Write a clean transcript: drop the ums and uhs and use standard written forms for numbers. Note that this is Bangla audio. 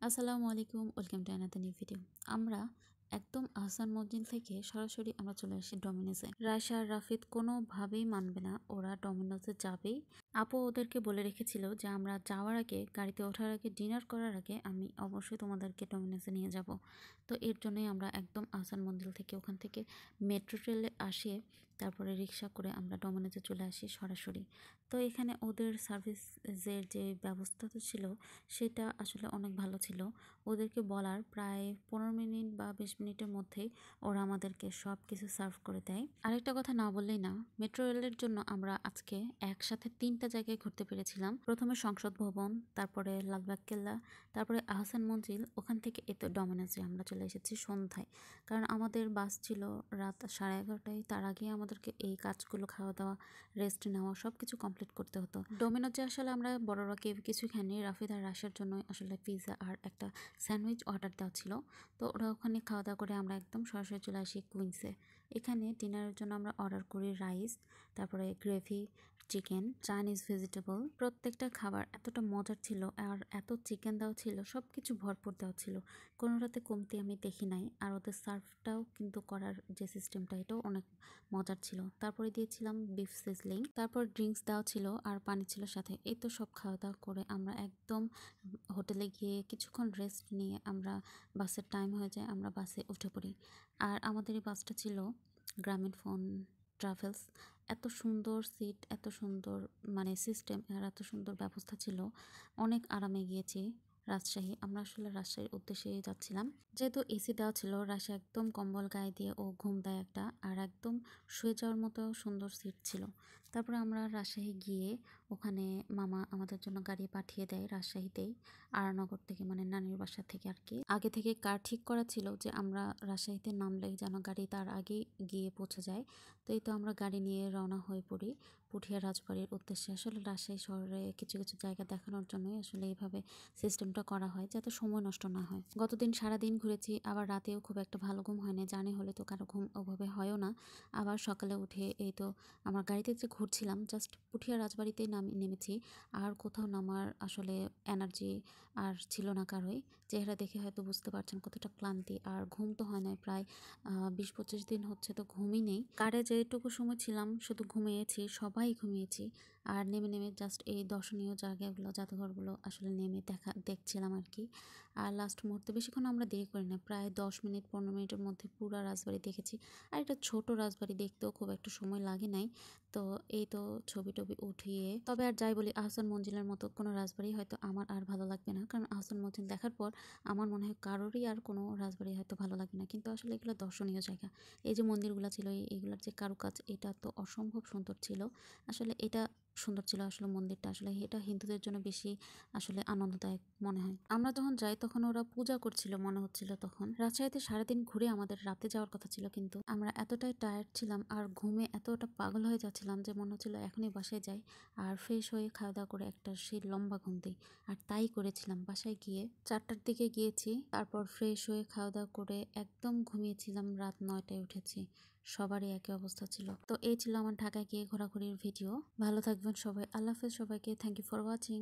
আসসালামু আলাইকুম, welcome to another new video. আমরা একদম আহসান মঞ্জিল থেকে সরাসরি আমরা চলে আসি ডমিনোজে। রায়শা আর রাফিদ কোনোভাবেই মানবে না, ওরা ডমিনোজে যাবেই। আপু ওদেরকে বলে রেখেছিল যে আমরা যাওয়ার আগে, গাড়িতে ওঠার আগে, ডিনার করার আগে আমি অবশ্যই তোমাদেরকে ডমিনোজে নিয়ে যাব। তো এর জন্যই আমরা একদম আহসান মঞ্জিল থেকে ওখান থেকে মেট্রো ট্রেলে আসে, তারপরে রিক্সা করে আমরা ডমিনোজে চলে আসি সরাসরি। তো এখানে ওদের সার্ভিসের যে ব্যবস্থাটা ছিল সেটা আসলে অনেক ভালো ছিল। ওদেরকে বলার প্রায় 15 মিনিট বা 20 মিনিটের মধ্যেই ওরা আমাদেরকে সব কিছু সার্ভ করে দেয়। আরেকটা কথা না বললেই না, মেট্রো রেলের জন্য আমরা আজকে একসাথে 3টা জায়গায় ঘুরতে পেরেছিলাম। প্রথমে সংসদ ভবন, তারপরে লালবাগ কেল্লা, তারপরে আহসান মঞ্জিল, ওখান থেকে এতো ডমিনোজে আমরা চলে এসেছি সন্ধ্যায়। কারণ আমাদের বাস ছিল রাত 11:30টায়, তার আগে আমাদেরকে এই কাজগুলো, খাওয়া দাওয়া, রেস্ট নেওয়া সব কিছু কমপ্লিট করতে হতো। ডমিনোজে আসলে আমরা বড়রা কেউ কিছু খাইনি, রাফিদ আর রাশের জন্য আসলে পিৎজা আর একটা স্যান্ডউইচ অর্ডার দেওয়া ছিল। তো ওরা ওখানে খাওয়া দাওয়া করে আমরা একদম সরাসরি চলে আসি কুইন্সে। এখানে ডিনারের জন্য আমরা অর্ডার করি রাইস, তারপরে গ্রেভি, চিকেন, চাইনিজ ভেজিটেবল। প্রত্যেকটা খাবার এতটা মজার ছিল আর এত চিকেন দেওয়া ছিল, সব কিছু ভরপুর দেওয়া ছিল, কোনোটাতে কমতি আমি দেখি নাই। আর ওদের সার্ভটাও কিন্তু করার যে সিস্টেমটা, এটাও অনেক মজার ছিল। তারপরে দিয়েছিলাম বিফ সিজলিং, তারপর ড্রিঙ্কস দেওয়া ছিল আর পানি ছিল সাথে। এই তো সব খাওয়া দাওয়া করে আমরা একদম হোটেলে গিয়ে কিছুক্ষণ রেস্ট নিয়ে আমরা বাসের টাইম হয়ে যায়, আমরা বাসে উঠে পড়ি। আর আমাদের এই বাসটা ছিল গ্রামীণ ফোন ট্রাভেলস। এত সুন্দর সিট, এত সুন্দর মানে সিস্টেম আর এত সুন্দর ব্যবস্থা ছিল, অনেক আরামে গিয়েছি। রাজশাহী, আমরা আসলে রাজশাহীর উদ্দেশ্যে যাচ্ছিলাম। যেহেতু এসি দেওয়া ছিল, রাজশাহী একদম কম্বল গায়ে দিয়ে ও ঘুম দেয় একটা, আর একদম শুয়ে যাওয়ার মতো সুন্দর সিট ছিল। তারপরে আমরা রাজশাহী গিয়ে ওখানে মামা আমাদের জন্য গাড়ি পাঠিয়ে দেয় রাজশাহীতেই, আরানগর থেকে, মানে নানির বাসা থেকে আর কি। আগে থেকে কার ঠিক করা ছিল যে আমরা রাজশাহীতে নামলেই যেন গাড়ি তার আগে গিয়ে পৌঁছে যায়। তো এই তো আমরা গাড়ি নিয়ে রওনা হয়ে পড়ি পুঠিয়া রাজবাড়ির উদ্দেশ্যে। আসলে রাজশাহী শহরে কিছু কিছু জায়গা দেখানোর জন্যই আসলে এইভাবে সিস্টেমটা করা হয়, যাতে সময় নষ্ট না হয়। গতদিন সারাদিন ঘুরেছি, আবার রাতেও খুব একটা ভালো ঘুম হয় না, জানি হলে তো কারো ঘুম ওভাবে হয়ও না। আবার সকালে উঠে এই তো আমার গাড়িতে যে ঘুরছিলাম, জাস্ট পুঠিয়া রাজবাড়িতেই নেমেছি। আর কোথাও নামার আসলে এনার্জি আর ছিল না কারোই। চেহারা দেখে হয়তো বুঝতে পারছেন কতটা ক্লান্তি, আর ঘুম তো হয় না প্রায় 20-25 দিন হচ্ছে, তো ঘুমই নেই। কারে যেটুকু সময় ছিলাম শুধু ঘুমিয়েছি, সবাই ঘুমিয়েছি। আর নেমে নেমে জাস্ট এই দর্শনীয় জায়গাগুলো, জাদুঘরগুলো আসলে নেমে দেখছিলাম আর কি। আর লাস্ট মুহূর্তে বেশিক্ষণ আমরা দেরি করি না, প্রায় 10 মিনিট 15 মিনিটের মধ্যে পুরো রাজবাড়ি দেখেছি। আর এটা ছোট রাজবাড়ি, দেখতেও খুব একটা সময় লাগে নাই। তো এই তো ছবি টবি উঠিয়ে, তবে আর যাই বলি, আহসান মঞ্জিলের মতো কোনো রাজবাড়ি হয়তো আমার আর ভালো লাগবে না, কারণ আহসান মঞ্জিল দেখার পর আমার মনে হয় কারোরই আর কোনো রাজবাড়ি হয়তো ভালো লাগে না। কিন্তু আসলে এগুলো দর্শনীয় জায়গা। এই যে মন্দিরগুলো ছিল, এইগুলোর যে কারুকাজ, এটা তো অসম্ভব সুন্দর ছিল। আসলে এটা সুন্দর ছিল আসলে মন্দিরটা, আসলে এটা হিন্দুদের জন্য বেশি আসলে আনন্দদায়ক মনে হয়। আমরা যখন যাই তখন ওরা পূজা করছিল মনে হচ্ছিল। তখন রাজশাহীতে সারাদিন ঘুরে আমাদের রাতে যাওয়ার কথা ছিল, কিন্তু আমরা এতটাই টায়ার্ড ছিলাম আর ঘুমে এতটা পাগল হয়ে যাচ্ছিলাম যে মনে হচ্ছিল এখনই বাসায় যাই আর ফ্রেশ হয়ে খাওয়া দাওয়া করে একটা সেই লম্বা ঘুম দিই। আর তাই করেছিলাম। বাসায় গিয়ে 4টার দিকে গিয়েছি, তারপর ফ্রেশ হয়ে খাওয়া দাওয়া করে একদম ঘুমিয়েছিলাম, রাত 9টায় উঠেছি। সবারই একই অবস্থা ছিল। তো এই ছিল আমার ঢাকায় গিয়ে ঘোরাঘুরির ভিডিও। ভালো থাকবেন সবাই, আল্লাহ হাফেজ সবাইকে, থ্যাংক ইউ ফর ওয়াচিং।